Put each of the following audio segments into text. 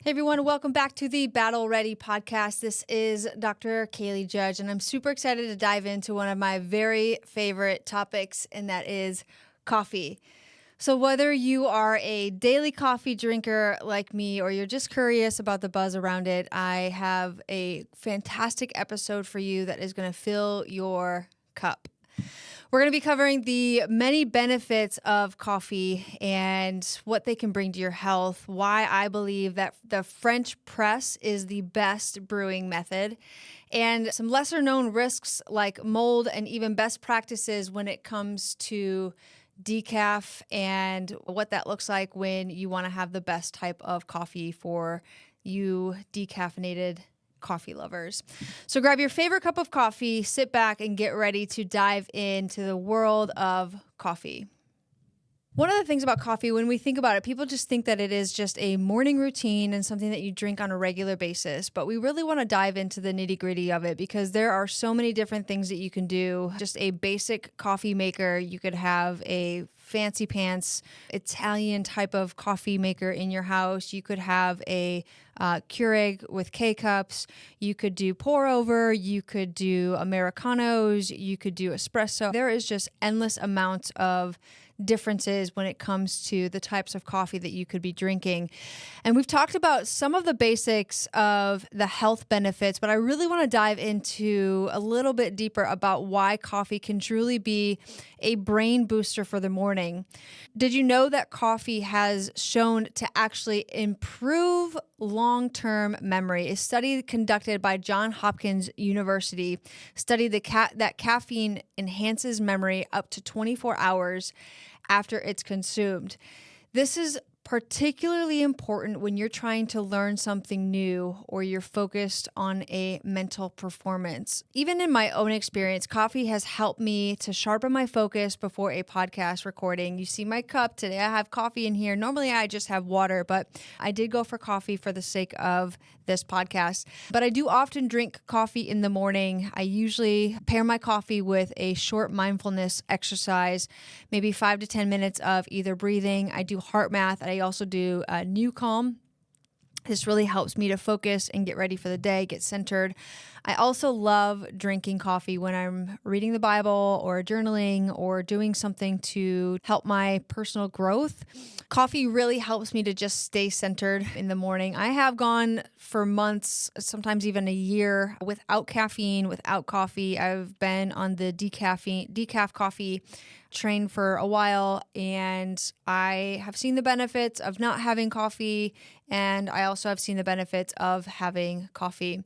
Hey everyone, welcome back to the Battle Ready podcast. This is Dr. Kaylee Judge, and I'm super excited to dive into one of my very favorite topics, and that is coffee. So whether you are a daily coffee drinker like me, or you're just curious about the buzz around it, I have a fantastic episode for you that is going to fill your cup. We're going to be covering the many benefits of coffee and what they can bring to your health, why I believe that the French press is the best brewing method, and some lesser known risks like mold, and even best practices when it comes to decaf and what that looks like when you want to have the best type of coffee for you decaffeinated coffee lovers. So grab your favorite cup of coffee, sit back, and get ready to dive into the world of coffee. One of the things about coffee, when we think about it, people just think that it is just a morning routine and something that you drink on a regular basis. But we really want to dive into the nitty-gritty of it because there are so many different things that you can do. Just a basic coffee maker, you could have a fancy pants Italian type of coffee maker in your house. You could have a Keurig with K-cups. You could do pour over. You could do Americanos. You could do espresso. There is just endless amounts of differences when it comes to the types of coffee that you could be drinking. And we've talked about some of the basics of the health benefits, but I really want to dive into a little bit deeper about why coffee can truly be a brain booster for the morning. Did you know that coffee has shown to actually improve long-term memory? A study conducted by Johns Hopkins University studied that caffeine enhances memory up to 24 hours after it's consumed. This is particularly important when you're trying to learn something new or you're focused on a mental performance. Even in my own experience, coffee has helped me to sharpen my focus before a podcast recording. You see my cup today. I have coffee in here. Normally I just have water, but I did go for coffee for the sake of this podcast. But I do often drink coffee in the morning. I usually pair my coffee with a short mindfulness exercise, maybe 5 to 10 minutes of either breathing. I do heart math. I also do New Calm. This really helps me to focus and get ready for the day, get centered. I also love drinking coffee when I'm reading the Bible or journaling or doing something to help my personal growth. Coffee really helps me to just stay centered in the morning. I have gone for months, sometimes even a year, without caffeine, without coffee. I've been on the decaf coffee train for a while, and I have seen the benefits of not having coffee, and I also have seen the benefits of having coffee.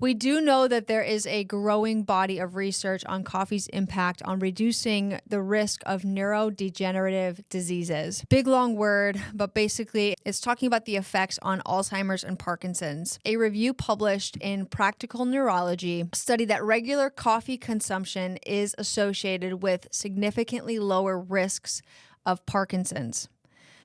We do know that there is a growing body of research on coffee's impact on reducing the risk of neurodegenerative diseases. Big long word, but basically it's talking about the effects on Alzheimer's and Parkinson's. A review published in Practical Neurology studied that regular coffee consumption is associated with significantly lower risks of Parkinson's.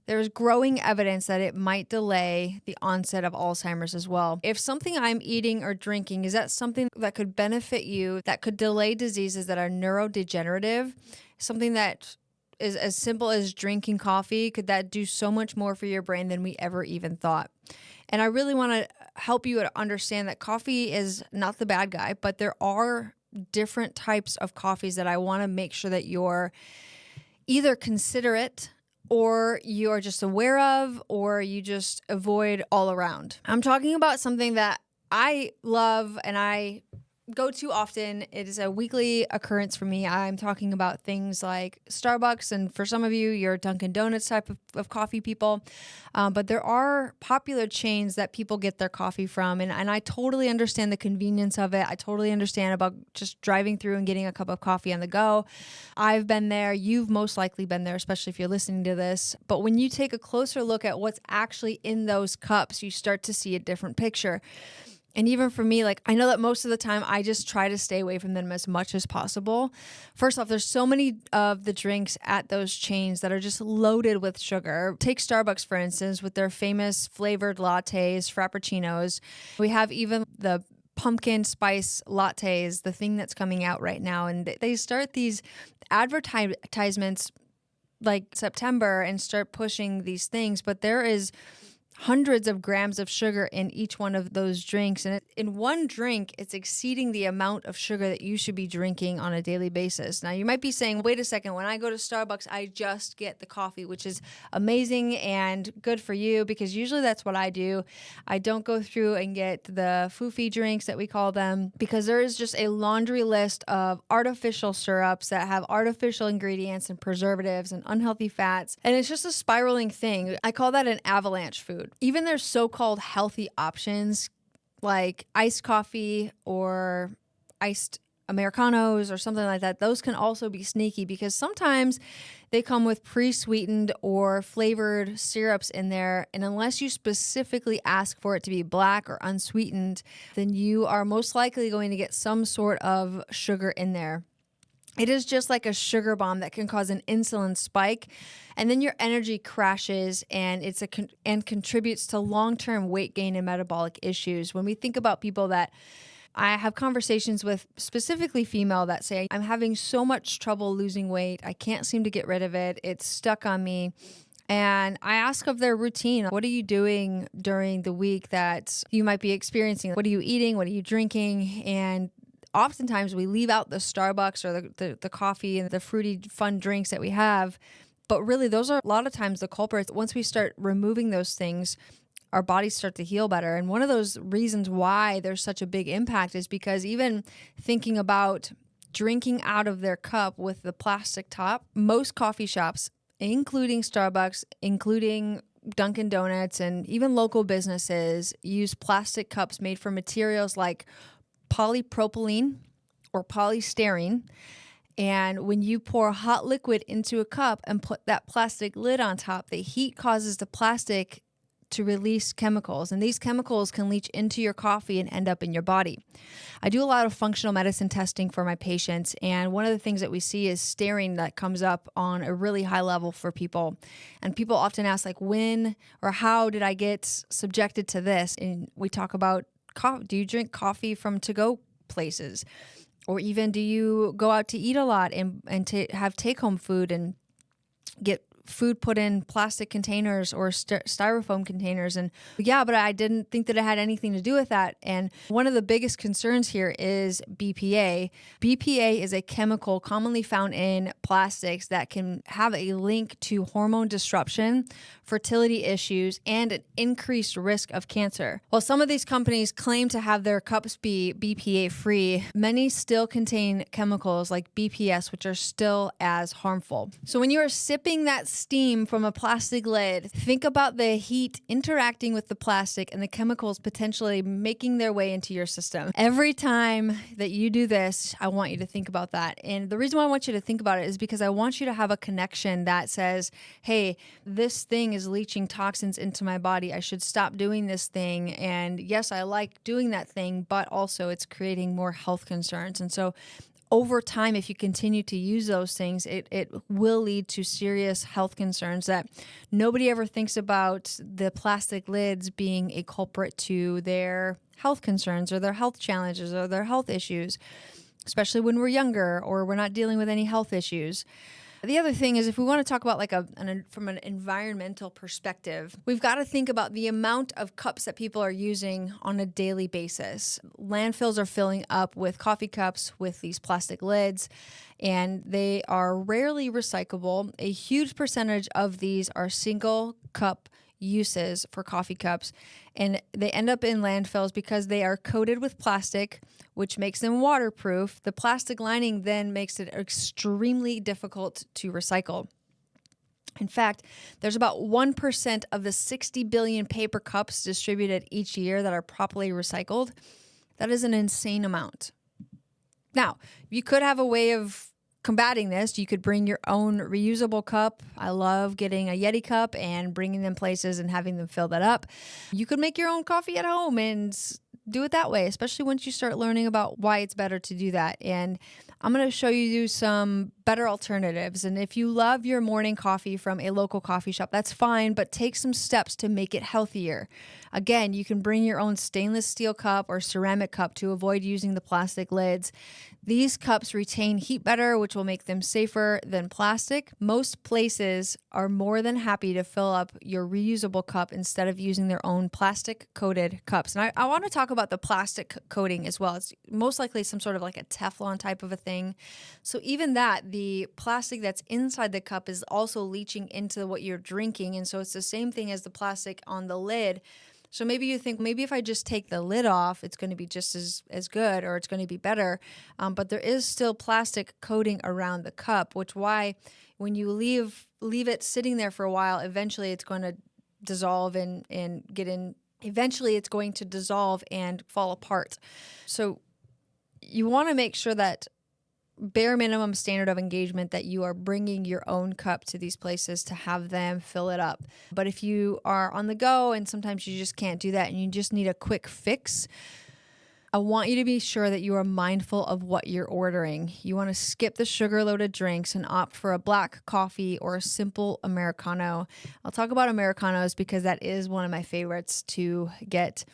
There's growing evidence that it might delay the onset of Alzheimer's as well. If something I'm eating or drinking, is that something that could benefit you, that could delay diseases that are neurodegenerative? Something that is as simple as drinking coffee, could that do so much more for your brain than we ever even thought? And I really want to help you understand that coffee is not the bad guy, but there are different types of coffees that I want to make sure that you're either considerate or you are just aware of, or you just avoid all around. I'm talking about something that I love and I go to often. It is a weekly occurrence for me. I'm talking about things like Starbucks, and for some of you, you're Dunkin' Donuts type of coffee people. But there are popular chains that people get their coffee from, and I totally understand the convenience of it. I totally understand about just driving through and getting a cup of coffee on the go. I've been there. You've most likely been there, especially if you're listening to this. But when you take a closer look at what's actually in those cups, you start to see a different picture. And even for me, like, I know that most of the time I just try to stay away from them as much as possible. First off, there's so many of the drinks at those chains that are just loaded with sugar. Take Starbucks, for instance, with their famous flavored lattes, frappuccinos. We have even the pumpkin spice lattes, the thing that's coming out right now. And they start these advertisements like September and start pushing these things. But there is hundreds of grams of sugar in each one of those drinks. And in one drink, it's exceeding the amount of sugar that you should be drinking on a daily basis. Now, you might be saying, wait a second, when I go to Starbucks, I just get the coffee, which is amazing and good for you, because usually that's what I do. I don't go through and get the foofy drinks that we call them, because there is just a laundry list of artificial syrups that have artificial ingredients and preservatives and unhealthy fats. And it's just a spiraling thing. I call that an avalanche food. Even their so-called healthy options like iced coffee or iced Americanos or something like that, those can also be sneaky, because sometimes they come with pre-sweetened or flavored syrups in there. And unless you specifically ask for it to be black or unsweetened, then you are most likely going to get some sort of sugar in there. It is just like a sugar bomb that can cause an insulin spike, and then your energy crashes, and and contributes to long-term weight gain and metabolic issues. When we think about people that I have conversations with, specifically female, that say, I'm having so much trouble losing weight. I can't seem to get rid of it. It's stuck on me. And I ask of their routine. What are you doing during the week that you might be experiencing? What are you eating? What are you drinking? And oftentimes we leave out the Starbucks or the coffee and the fruity, fun drinks that we have. But really, those are a lot of times the culprits. Once we start removing those things, our bodies start to heal better. And one of those reasons why there's such a big impact is because even thinking about drinking out of their cup with the plastic top, most coffee shops, including Starbucks, including Dunkin' Donuts, and even local businesses, use plastic cups made from materials like polypropylene or polystyrene. And when you pour hot liquid into a cup and put that plastic lid on top, the heat causes the plastic to release chemicals, and these chemicals can leach into your coffee and end up in your body. I do a lot of functional medicine testing for my patients, and one of the things that we see is styrene that comes up on a really high level for people. And people often ask, like, when or how did I get subjected to this? And we talk about, do you drink coffee from to-go places? Or even do you go out to eat a lot and to have take-home food and get food put in plastic containers or styrofoam containers? And yeah, but I didn't think that it had anything to do with that. And one of the biggest concerns here is BPA. BPA is a chemical commonly found in plastics that can have a link to hormone disruption, fertility issues, and an increased risk of cancer. While some of these companies claim to have their cups be BPA free, many still contain chemicals like BPS, which are still as harmful. So when you are sipping that steam from a plastic lid, think about the heat interacting with the plastic and the chemicals potentially making their way into your system. Every time that you do this, I want you to think about that. And the reason why I want you to think about it is because I want you to have a connection that says, hey, this thing is leaching toxins into my body. I should stop doing this thing. And yes, I like doing that thing, but also it's creating more health concerns. And so over time, if you continue to use those things, it will lead to serious health concerns that nobody ever thinks about the plastic lids being a culprit to their health concerns or their health challenges or their health issues, especially when we're younger or we're not dealing with any health issues. The other thing is, if we want to talk about from an environmental perspective, we've got to think about the amount of cups that people are using on a daily basis. Landfills are filling up with coffee cups with these plastic lids, and they are rarely recyclable. A huge percentage of these are single cup uses for coffee cups, and they end up in landfills because they are coated with plastic, which makes them waterproof. The plastic lining then makes it extremely difficult to recycle. In fact, there's about 1% of the 60 billion paper cups distributed each year that are properly recycled. That is an insane amount. Now, you could have a way of combating this. You could bring your own reusable cup. I love getting a Yeti cup and bringing them places and having them fill that up. You could make your own coffee at home and do it that way, especially once you start learning about why it's better to do that. And I'm going to show you some better alternatives. And if you love your morning coffee from a local coffee shop, that's fine, but take some steps to make it healthier. Again, you can bring your own stainless steel cup or ceramic cup to avoid using the plastic lids. These cups retain heat better, which will make them safer than plastic. Most places are more than happy to fill up your reusable cup instead of using their own plastic-coated cups. And I want to talk about the plastic coating as well. It's most likely some sort of like a Teflon type of a thing. So even that, the plastic that's inside the cup is also leaching into what you're drinking. And so it's the same thing as the plastic on the lid. So maybe you think, maybe if I just take the lid off, it's going to be just as good, or it's going to be better. But there is still plastic coating around the cup, which why when you leave it sitting there for a while, eventually it's going to dissolve and get in. Eventually it's going to dissolve and fall apart. So you want to make sure that bare minimum standard of engagement that you are bringing your own cup to these places to have them fill it up. But if you are on the go and sometimes you just can't do that and you just need a quick fix, I want you to be sure that you are mindful of what you're ordering. You want to skip the sugar-loaded drinks and opt for a black coffee or a simple Americano. I'll talk about Americanos because that is one of my favorites to get.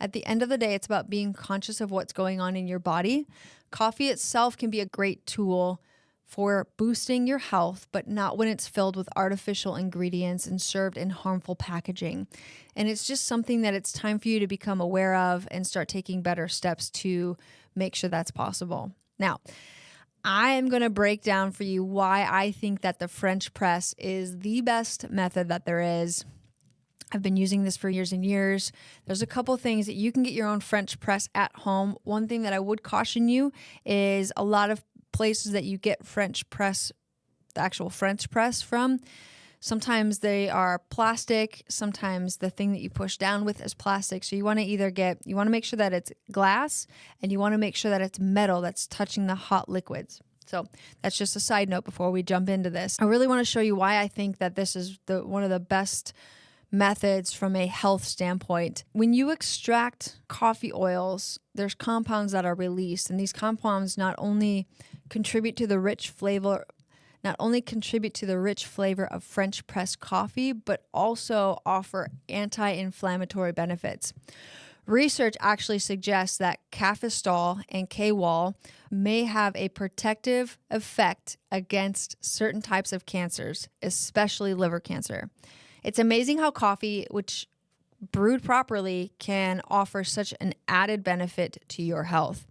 At the end of the day, it's about being conscious of what's going on in your body. Coffee itself can be a great tool for boosting your health, but not when it's filled with artificial ingredients and served in harmful packaging. And it's just something that it's time for you to become aware of and start taking better steps to make sure that's possible. Now, I am going to break down for you why I think that the French press is the best method that there is. I've been using this for years and years. There's a couple things that you can get your own French press at home. One thing that I would caution you is a lot of places that you get French press, the actual French press from, sometimes they are plastic. Sometimes the thing that you push down with is plastic. So you want to make sure that it's glass, and you want to make sure that it's metal that's touching the hot liquids. So that's just a side note before we jump into this. I really want to show you why I think that this is one of the best methods from a health standpoint. When you extract coffee oils, there's compounds that are released, and these compounds not only contribute to the rich flavor of French press coffee, but also offer anti-inflammatory benefits. Research actually suggests that cafestol and K-wall may have a protective effect against certain types of cancers, especially liver cancer. It's amazing how coffee, which brewed properly, can offer such an added benefit to your health.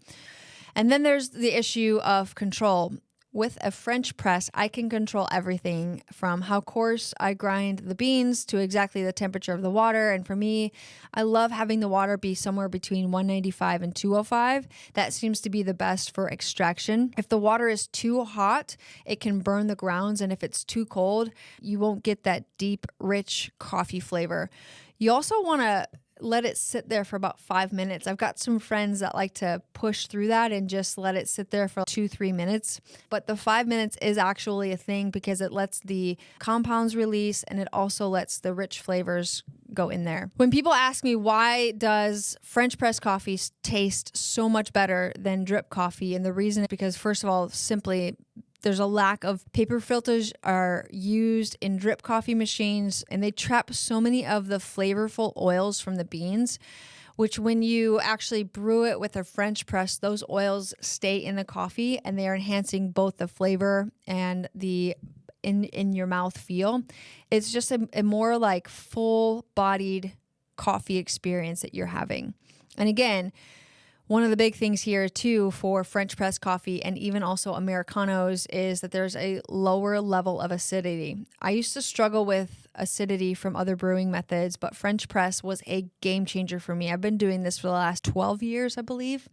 And then there's the issue of control. With a French press, I can control everything from how coarse I grind the beans to exactly the temperature of the water. And for me, I love having the water be somewhere between 195 and 205. That seems to be the best for extraction. If the water is too hot, it can burn the grounds. And if it's too cold, you won't get that deep, rich coffee flavor. You also want to let it sit there for about 5 minutes. I've got some friends that like to push through that and just let it sit there for 2-3 minutes. But the 5 minutes is actually a thing because it lets the compounds release and it also lets the rich flavors go in there. When people ask me why does French press coffee taste so much better than drip coffee, and the reason is because, first of all, simply there's a lack of paper filters are used in drip coffee machines, and they trap so many of the flavorful oils from the beans, which when you actually brew it with a French press, those oils stay in the coffee and they are enhancing both the flavor and the in your mouth feel. It's just a more like full-bodied coffee experience that you're having. And again, one of the big things here too for French press coffee and even also Americanos is that there's a lower level of acidity. I used to struggle with acidity from other brewing methods, but French press was a game changer for me. I've been doing this for the last 12 years, I believe.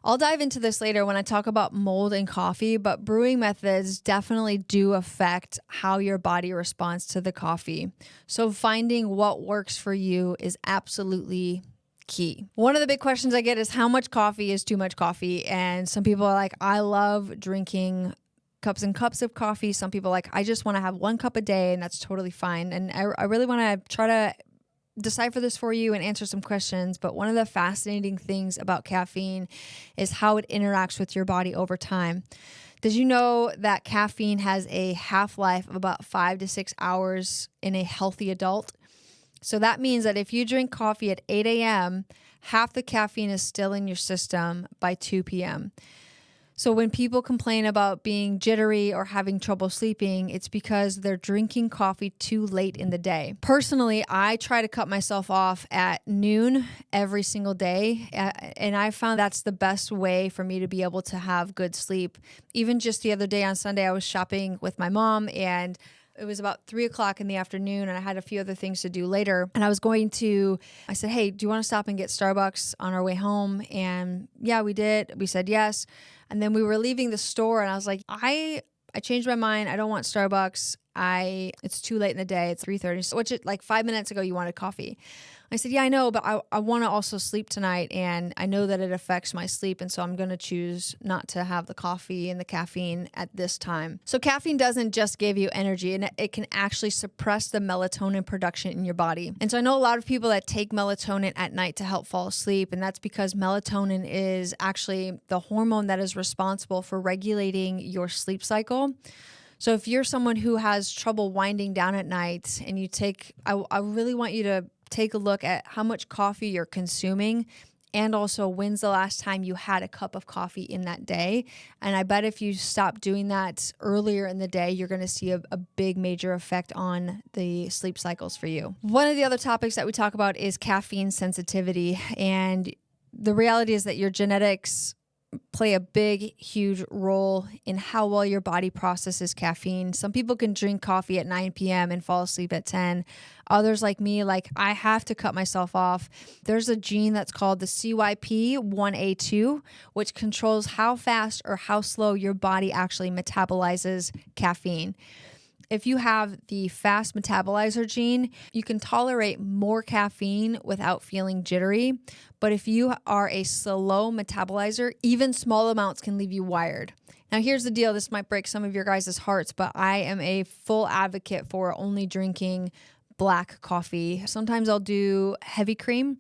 I'll dive into this later when I talk about mold in coffee, but brewing methods definitely do affect how your body responds to the coffee. So finding what works for you is absolutely key. One of the big questions I get is how much coffee is too much coffee? And some people are like, I love drinking cups and cups of coffee. Some people are like, I just want to have 1 cup a day, and that's totally fine. And I really want to try to decipher this for you and answer some questions. But one of the fascinating things about caffeine is how it interacts with your body over time. Did you know that caffeine has a half-life of about 5 to 6 hours in a healthy adult? So that means that if you drink coffee at 8 a.m., half the caffeine is still in your system by 2 p.m. So when people complain about being jittery or having trouble sleeping, it's because they're drinking coffee too late in the day. Personally, I try to cut myself off at noon every single day, and I found that's the best way for me to be able to have good sleep. Even just the other day on Sunday, I was shopping with my mom, and it was about 3 o'clock in the afternoon, and I had a few other things to do later. And I said, hey, do you want to stop and get Starbucks on our way home? And yeah, we did. We said yes. And then we were leaving the store, and I was like, I changed my mind. I don't want Starbucks. It's too late in the day. It's 3:30, which like 5 minutes ago you wanted coffee. I said, yeah, I know, but I want to also sleep tonight, and I know that it affects my sleep, and so I'm going to choose not to have the coffee and the caffeine at this time. So caffeine doesn't just give you energy, and it can actually suppress the melatonin production in your body. And so I know a lot of people that take melatonin at night to help fall asleep, and that's because melatonin is actually the hormone that is responsible for regulating your sleep cycle. So if you're someone who has trouble winding down at night and I really want you to take a look at how much coffee you're consuming, and also when's the last time you had a cup of coffee in that day. And I bet if you stop doing that earlier in the day, you're going to see a big major effect on the sleep cycles for you. One of the other topics that we talk about is caffeine sensitivity. And the reality is that your genetics play a big, huge role in how well your body processes caffeine. Some people can drink coffee at 9 p.m. and fall asleep at 10. Others like me, I have to cut myself off. There's a gene that's called the CYP1A2, which controls how fast or how slow your body actually metabolizes caffeine. If you have the fast metabolizer gene, you can tolerate more caffeine without feeling jittery. But if you are a slow metabolizer, even small amounts can leave you wired. Now, here's the deal. This might break some of your guys' hearts, but I am a full advocate for only drinking black coffee. Sometimes I'll do heavy cream.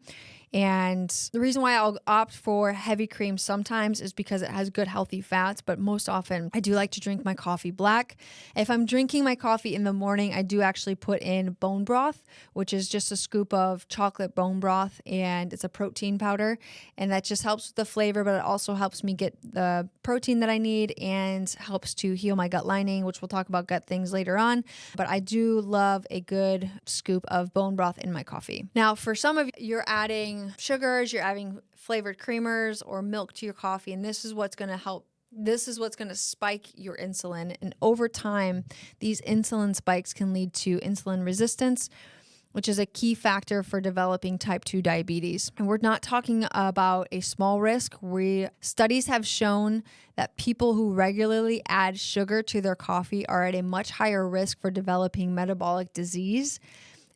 And the reason why I'll opt for heavy cream sometimes is because it has good healthy fats, but most often I do like to drink my coffee black. If I'm drinking my coffee in the morning, I do actually put in bone broth, which is just a scoop of chocolate bone broth, and it's a protein powder, and that just helps with the flavor, but it also helps me get the protein that I need and helps to heal my gut lining, which we'll talk about gut things later on. But I do love a good scoop of bone broth in my coffee. Now, for some of you, you're adding sugars, you're adding flavored creamers or milk to your coffee, and this is what's going to help. This is what's going to spike your insulin. And over time, these insulin spikes can lead to insulin resistance, which is a key factor for developing type 2 diabetes. And we're not talking about a small risk. Studies have shown that people who regularly add sugar to their coffee are at a much higher risk for developing metabolic disease.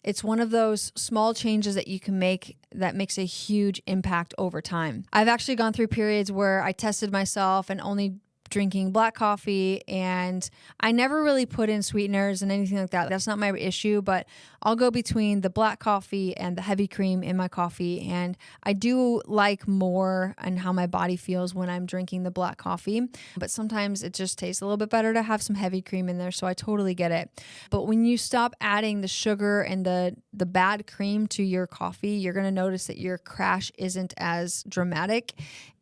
It's one of those small changes that you can make that makes a huge impact over time. I've actually gone through periods where I tested myself and only drinking black coffee, and I never really put in sweeteners and anything like that. That's not my issue, but I'll go between the black coffee and the heavy cream in my coffee, and I do like more and how my body feels when I'm drinking the black coffee, but sometimes it just tastes a little bit better to have some heavy cream in there, so I totally get it. But when you stop adding the sugar and the bad cream to your coffee, you're going to notice that your crash isn't as dramatic,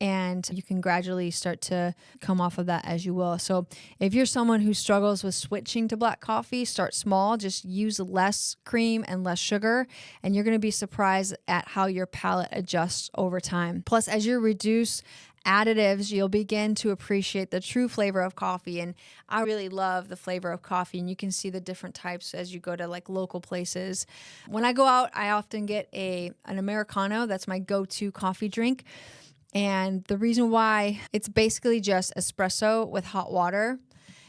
and you can gradually start to come off of that as you will. So if you're someone who struggles with switching to black coffee, start small, just use less cream and less sugar, and you're going to be surprised at how your palate adjusts over time. Plus, as you reduce additives, you'll begin to appreciate the true flavor of coffee. And I really love the flavor of coffee, and you can see the different types as you go to local places. When I go out, I often get an Americano. That's my go-to coffee drink. And the reason why, it's basically just espresso with hot water.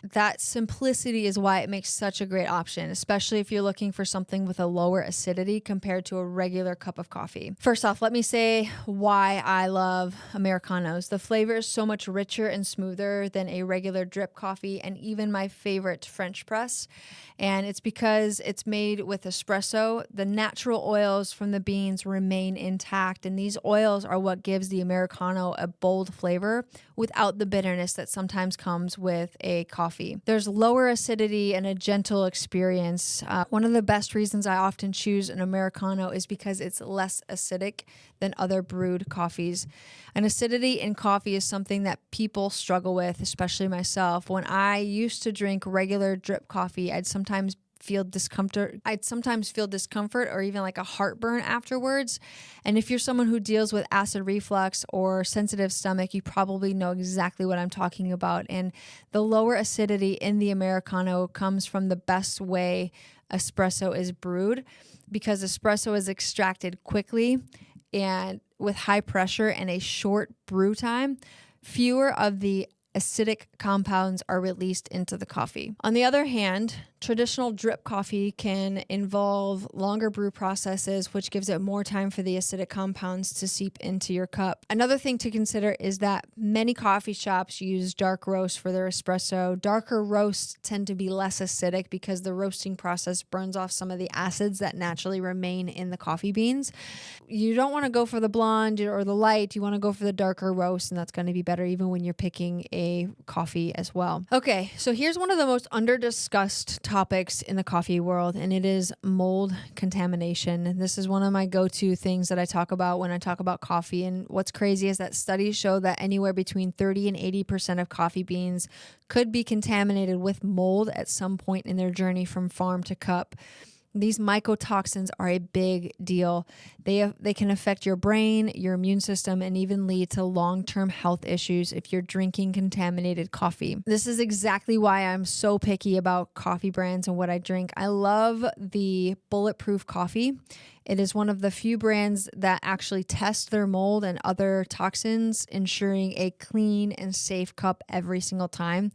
That simplicity is why it makes such a great option, especially if you're looking for something with a lower acidity compared to a regular cup of coffee. First off, let me say why I love Americanos. The flavor is so much richer and smoother than a regular drip coffee and even my favorite French press. And it's because it's made with espresso. The natural oils from the beans remain intact, and these oils are what gives the Americano a bold flavor without the bitterness that sometimes comes with a coffee. There's lower acidity and a gentle experience. One of the best reasons I often choose an Americano is because it's less acidic than other brewed coffees. And acidity in coffee is something that people struggle with, especially myself. When I used to drink regular drip coffee, I'd sometimes feel discomfort or even like a heartburn afterwards. And if you're someone who deals with acid reflux or sensitive stomach, you probably know exactly what I'm talking about. And the lower acidity in the Americano comes from the best way espresso is brewed, because espresso is extracted quickly and with high pressure and a short brew time. Fewer of the acidic compounds are released into the coffee. On the other hand, traditional drip coffee can involve longer brew processes, which gives it more time for the acidic compounds to seep into your cup. Another thing to consider is that many coffee shops use dark roast for their espresso. Darker roasts tend to be less acidic because the roasting process burns off some of the acids that naturally remain in the coffee beans. You don't want to go for the blonde or the light. You want to go for the darker roast, and that's going to be better even when you're picking a coffee as well. Okay, so here's one of the most under-discussed topics in the coffee world, and it is mold contamination. This is one of my go-to things that I talk about when I talk about coffee. And what's crazy is that studies show that anywhere between 30 and 80% of coffee beans could be contaminated with mold at some point in their journey from farm to cup. These mycotoxins are a big deal. They can affect your brain, your immune system, and even lead to long-term health issues if you're drinking contaminated coffee. This is exactly why I'm so picky about coffee brands and what I drink. I love the Bulletproof coffee. It is one of the few brands that actually test their mold and other toxins, ensuring a clean and safe cup every single time.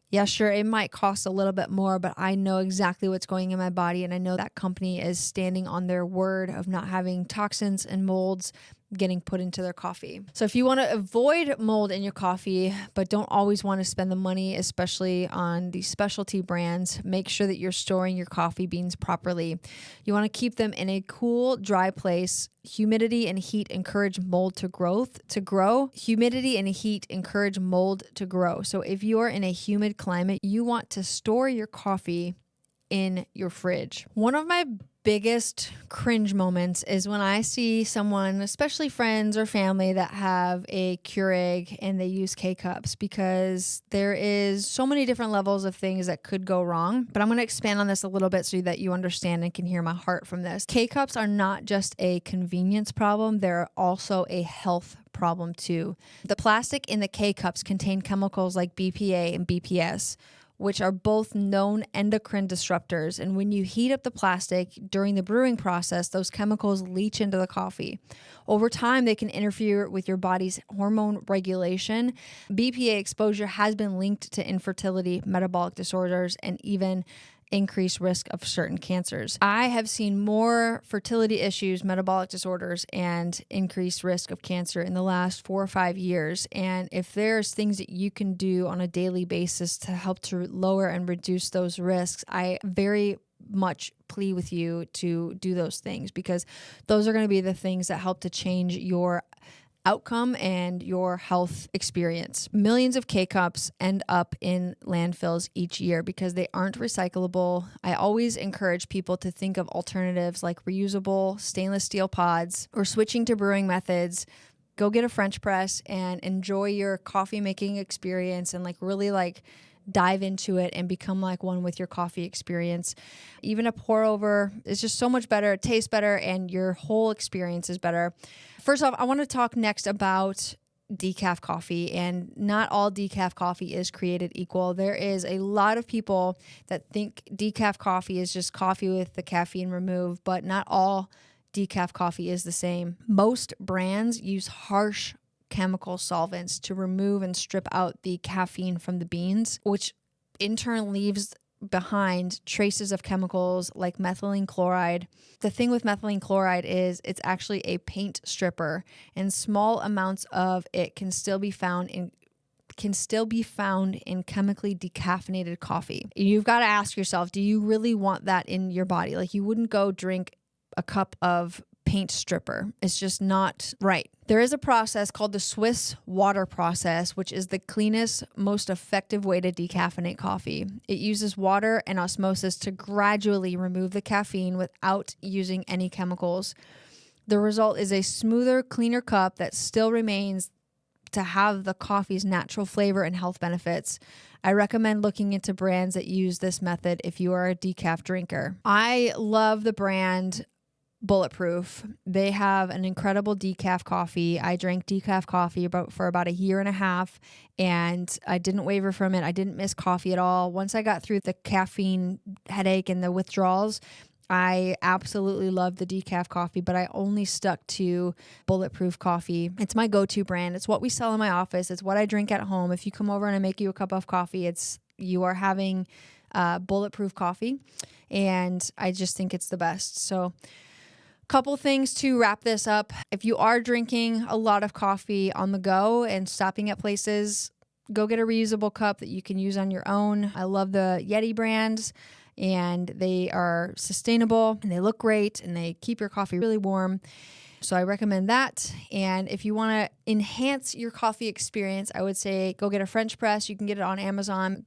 Yeah, sure, it might cost a little bit more, but I know exactly what's going in my body, and I know that company is standing on their word of not having toxins and molds getting put into their coffee. So if you want to avoid mold in your coffee, but don't always want to spend the money, especially on these specialty brands, make sure that you're storing your coffee beans properly. You want to keep them in a cool, dry place. Humidity and heat encourage mold to grow. Humidity and heat encourage mold to grow. So if you're in a humid climate, you want to store your coffee in your fridge. One of my biggest cringe moments is when I see someone, especially friends or family, that have a Keurig and they use K-cups, because there is so many different levels of things that could go wrong. But I'm going to expand on this a little bit so that you understand and can hear my heart from this. K-cups are not just a convenience problem, they're also a health problem too. The plastic in the K-cups contain chemicals like BPA and BPS, which are both known endocrine disruptors. And when you heat up the plastic during the brewing process, those chemicals leach into the coffee. Over time, they can interfere with your body's hormone regulation. BPA exposure has been linked to infertility, metabolic disorders, and even increased risk of certain cancers. I have seen more fertility issues, metabolic disorders, and increased risk of cancer in the last 4 or 5 years. And if there's things that you can do on a daily basis to help to lower and reduce those risks, I very much plea with you to do those things, because those are going to be the things that help to change your outcome and your health experience. Millions of K-cups end up in landfills each year because they aren't recyclable. I always encourage people to think of alternatives like reusable stainless steel pods or switching to brewing methods. Go get a French press and enjoy your coffee making experience and really dive into it and become like one with your coffee experience. Even a pour over is just so much better. It tastes better and your whole experience is better. First off, I want to talk next about decaf coffee, and not all decaf coffee is created equal. There is a lot of people that think decaf coffee is just coffee with the caffeine removed, but not all decaf coffee is the same. Most brands use harsh chemical solvents to remove and strip out the caffeine from the beans, which in turn leaves behind traces of chemicals like methylene chloride. The thing with methylene chloride is it's actually a paint stripper, and small amounts of it can still be found in chemically decaffeinated coffee. You've got to ask yourself, do you really want that in your body? Like, you wouldn't go drink a cup of paint stripper. It's just not right. There is a process called the Swiss water process, which is the cleanest, most effective way to decaffeinate coffee. It uses water and osmosis to gradually remove the caffeine without using any chemicals. The result is a smoother, cleaner cup that still remains to have the coffee's natural flavor and health benefits. I recommend looking into brands that use this method if you are a decaf drinker. I love the brand Bulletproof. They have an incredible decaf coffee. I drank decaf coffee for about a year and a half, and I didn't waver from it. I didn't miss coffee at all. Once I got through the caffeine headache and the withdrawals, I absolutely love the decaf coffee, but I only stuck to Bulletproof coffee. It's my go-to brand. It's what we sell in my office. It's what I drink at home. If you come over and I make you a cup of coffee, you are having Bulletproof coffee, and I just think it's the best. So, couple things to wrap this up. If you are drinking a lot of coffee on the go and stopping at places, go get a reusable cup that you can use on your own. I love the Yeti brands, and they are sustainable and they look great and they keep your coffee really warm. So I recommend that. And if you want to enhance your coffee experience, I would say go get a French press. You can get it on Amazon.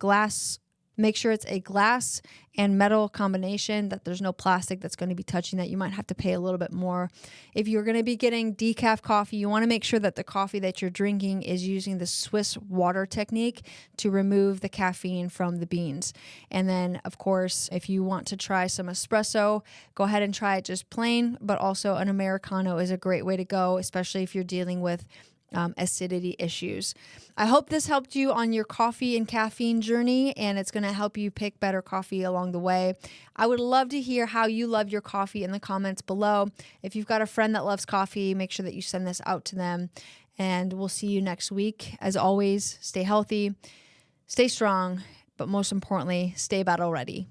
Make sure it's a glass and metal combination, that there's no plastic that's going to be touching that. You might have to pay a little bit more. If you're going to be getting decaf coffee, you want to make sure that the coffee that you're drinking is using the Swiss water technique to remove the caffeine from the beans. And then, of course, if you want to try some espresso, go ahead and try it just plain, but also an Americano is a great way to go, especially if you're dealing with acidity issues. I hope this helped you on your coffee and caffeine journey, and it's going to help you pick better coffee along the way. I would love to hear how you love your coffee in the comments below. If you've got a friend that loves coffee, make sure that you send this out to them, and we'll see you next week. As always, stay healthy, stay strong, but most importantly, stay battle ready.